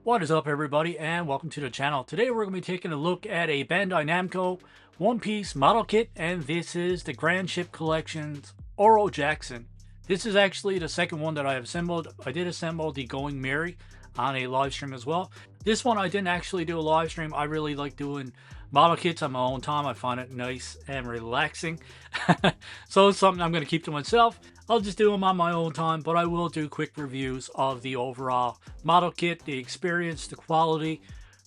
What is up, everybody, and welcome to the channel. Today we're going to be taking a look at a Bandai Namco One Piece model kit, and this is the Grand Ship Collection's Oro Jackson. This is actually the second one that I have assembled. I did assemble the Going Merry on a live stream as well. This one I didn't actually do a live stream. I really like doing model kits on my own time. I find it nice and relaxing. So it's something I'm going to keep to myself. I'll just do them on my own time, but I will do quick reviews of the overall model kit, the experience, the quality,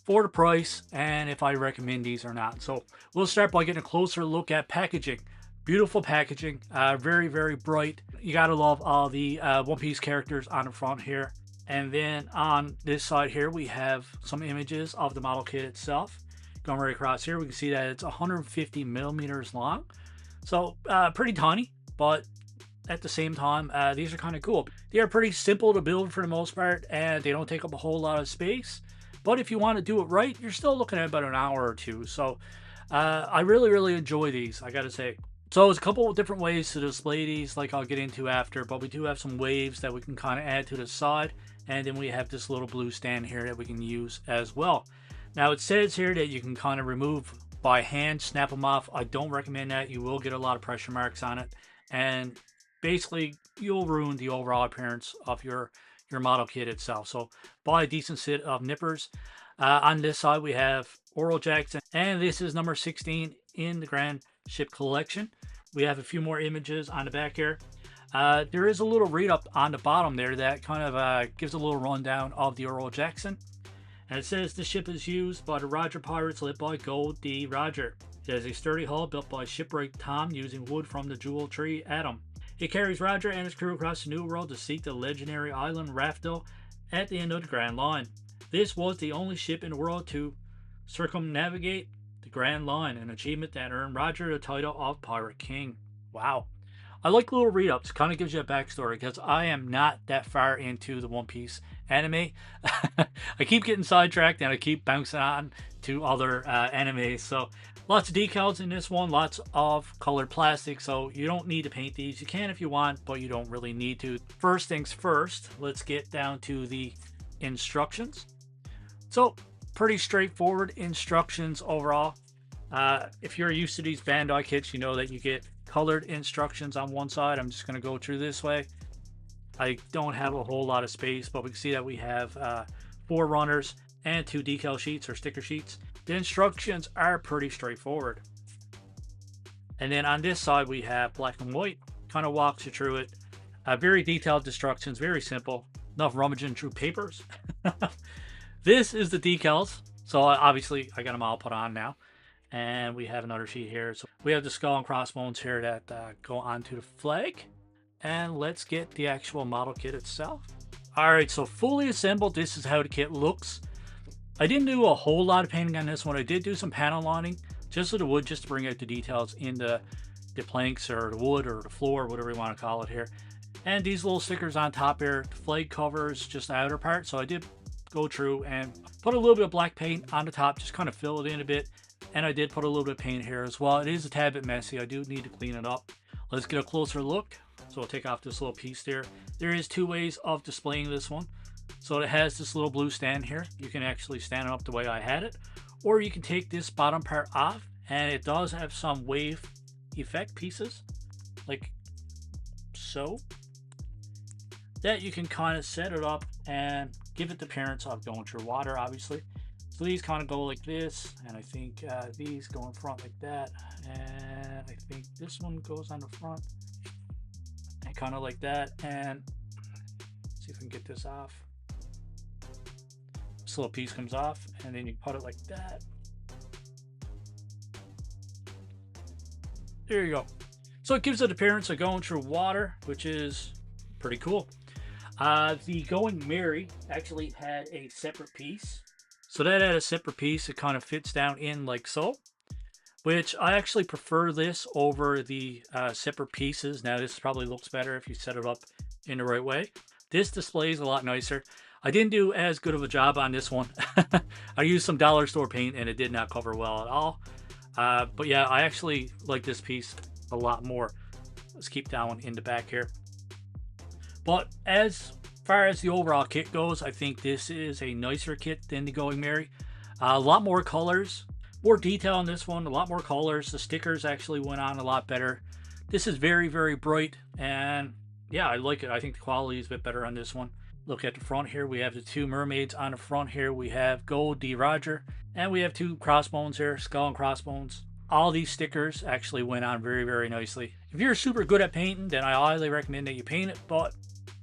for the price, and if I recommend these or not. So we'll start by getting a closer look at packaging. Beautiful packaging, very, very bright. You gotta love all the One Piece characters on the front here. And then on this side here, we have some images of the model kit itself. Going right across here, we can see that it's 150 millimeters long. So pretty tiny, but at the same time, these are kind of cool. They are pretty simple to build for the most part, and they don't take up a whole lot of space. But if you want to do it right, you're still looking at about an hour or two. So I really, really enjoy these, I gotta say. So there's a couple of different ways to display these, like I'll get into after, but we do have some waves that we can kind of add to the side. And then we have this little blue stand here that we can use as well. Now it says here that you can kind of remove by hand, snap them off. I don't recommend that. You will get a lot of pressure marks on it. And basically you'll ruin the overall appearance of your model kit itself. So buy a decent set of nippers. On this side we have Oro Jackson, and this is number 16 in the Grand Ship Collection. We have a few more images on the back here. There is a little read up on the bottom there that kind of gives a little rundown of the Oro Jackson. And it says the ship is used by the Roger pirates led by Gold D. Roger. It has a sturdy hull built by shipwright Tom using wood from the jewel tree Adam. It carries Roger and his crew across the New World to seek the legendary island Rafto at the end of the Grand Line. This was the only ship in the world to circumnavigate the Grand Line, an achievement that earned Roger the title of Pirate King. Wow. I like little read-ups. Kind of gives you a backstory, because I am not that far into the One Piece anime. I keep getting sidetracked and I keep bouncing on to other animes. So lots of decals in this one, lots of colored plastic. So you don't need to paint these. You can if you want, but you don't really need to. First things first, let's get down to the instructions. So pretty straightforward instructions overall. If you're used to these Bandai kits, you know that you get colored instructions on one side. I'm just going to go through this way. I don't have a whole lot of space, but we can see that we have 4 runners and 2 decal sheets or sticker sheets. The instructions are pretty straightforward. And then on this side we have black and white, kind of walks you through it. Very detailed instructions, very simple. Enough rummaging through papers. This is the decals. So obviously I got them all put on now. And we have another sheet here. So we have the skull and crossbones here that go onto the flag. And let's get the actual model kit itself. Alright, so fully assembled, this is how the kit looks. I didn't do a whole lot of painting on this one. I did do some panel lining, just with the wood, just to bring out the details in the planks or the wood or the floor, whatever you want to call it here. And these little stickers on top here, the flag covers just the outer part. So I did go through and put a little bit of black paint on the top, just kind of fill it in a bit. And I did put a little bit of paint here as well. It is a tad bit messy. I do need to clean it up. Let's get a closer look. So we'll take off this little piece there. There is 2 ways of displaying this one. So it has this little blue stand here. You can actually stand it up the way I had it. Or you can take this bottom part off. And it does have some wave effect pieces. Like so. That you can kind of set it up and give it the appearance of going through water, obviously. So these kind of go like this, and I think these go in front like that, and I think this one goes on the front and kind of like that. And see if we can get this off. This little piece comes off, and then you put it like that. There you go. So it gives it appearance of going through water, which is pretty cool. The Going Merry actually had a separate piece. So that had a separate piece. It kind of fits down in like so, which I actually prefer this over the separate pieces. Now this probably looks better if you set it up in the right way. This display is a lot nicer. I didn't do as good of a job on this one. I used some dollar store paint and it did not cover well at all. But yeah, I actually like this piece a lot more. Let's keep that one in the back here. But as far as the overall kit goes, I think this is a nicer kit than the Going Merry. A lot more colors, more detail on this one, a lot more colors. The stickers actually went on a lot better. This is very, very bright, and yeah, I like it. I think the quality is a bit better on this one. Look at the front here. We have the two mermaids on the front here. We have Gold D. Roger, and we have two crossbones here, skull and crossbones. All these stickers actually went on very, very nicely. If you're super good at painting, then I highly recommend that you paint it, but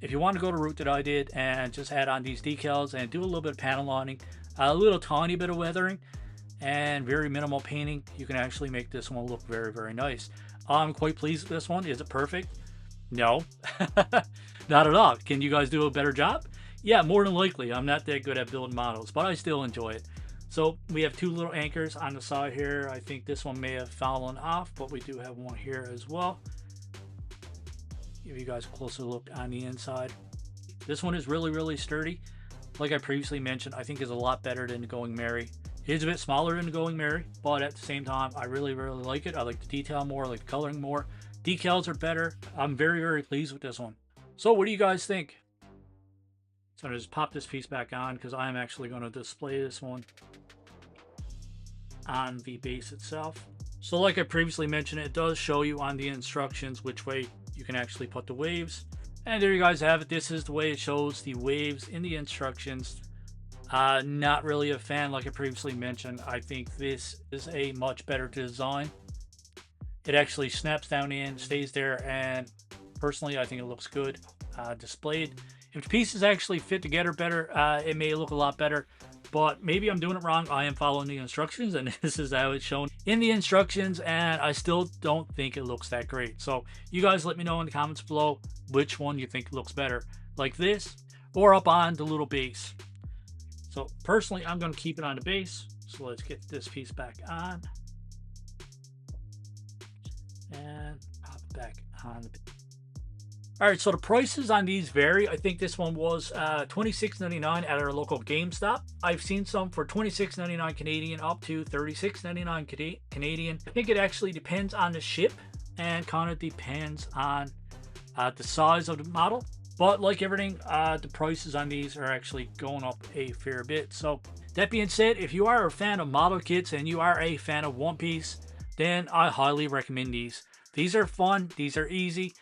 if you want to go the route that I did and just add on these decals and do a little bit of panel lining, a little tiny bit of weathering, and very minimal painting, you can actually make this one look very, very nice. I'm quite pleased with this one. Is it perfect? No, not at all. Can you guys do a better job? Yeah, more than likely. I'm not that good at building models, but I still enjoy it. So we have two little anchors on the side here. I think this one may have fallen off, but we do have one here as well. Give you guys a closer look on the inside. This one is really, really sturdy. Like I previously mentioned, I think is a lot better than the Going Merry. It is a bit smaller than the Going Merry, but at the same time, I really, really like it. I like the detail more, I like the coloring more. Decals are better. I'm very, very pleased with this one. So what do you guys think? So I'm going to just pop this piece back on because I'm actually going to display this one on the base itself. So like I previously mentioned, it does show you on the instructions which way you can actually put the waves. And there you guys have it. This is the way it shows the waves in the instructions. Not really a fan, like I previously mentioned. I think this is a much better design. It actually snaps down in, stays there, and personally I think it looks good displayed. If the pieces actually fit together better, it may look a lot better, but maybe I'm doing it wrong. I am following the instructions, and this is how it's shown in the instructions, and I still don't think it looks that great. So you guys let me know in the comments below which one you think looks better, like this or up on the little base. So personally, I'm going to keep it on the base. So let's get this piece back on and pop it back on the base. All right, so the prices on these vary. I think this one was $26.99 at our local GameStop. I've seen some for $26.99 Canadian up to $36.99 Canadian. I think it actually depends on the ship and kind of depends on the size of the model. But like everything, the prices on these are actually going up a fair bit. So that being said, if you are a fan of model kits and you are a fan of One Piece, then I highly recommend these. These are fun. These are easy.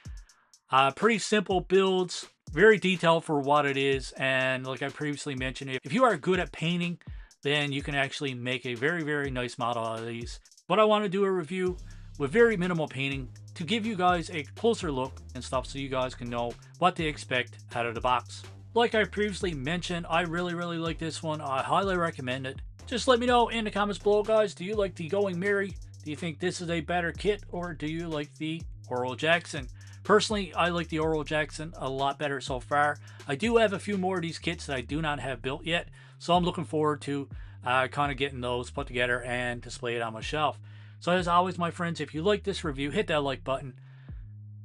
Pretty simple builds, very detailed for what it is, and like I previously mentioned, if you are good at painting, then you can actually make a very, very nice model out of these. But I want to do a review with very minimal painting to give you guys a closer look and stuff so you guys can know what to expect out of the box. Like I previously mentioned, I really, really like this one. I highly recommend it. Just let me know in the comments below, guys. Do you like the Going Merry? Do you think this is a better kit, or do you like the Oro Jackson? Personally, I like the Oro Jackson a lot better so far. I do have a few more of these kits that I do not have built yet, so I'm looking forward to kind of getting those put together and display it on my shelf. So as always, my friends, if you like this review, hit that like button,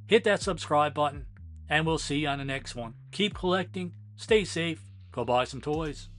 hit that subscribe button, and we'll see you on the next one. Keep collecting, stay safe, go buy some toys.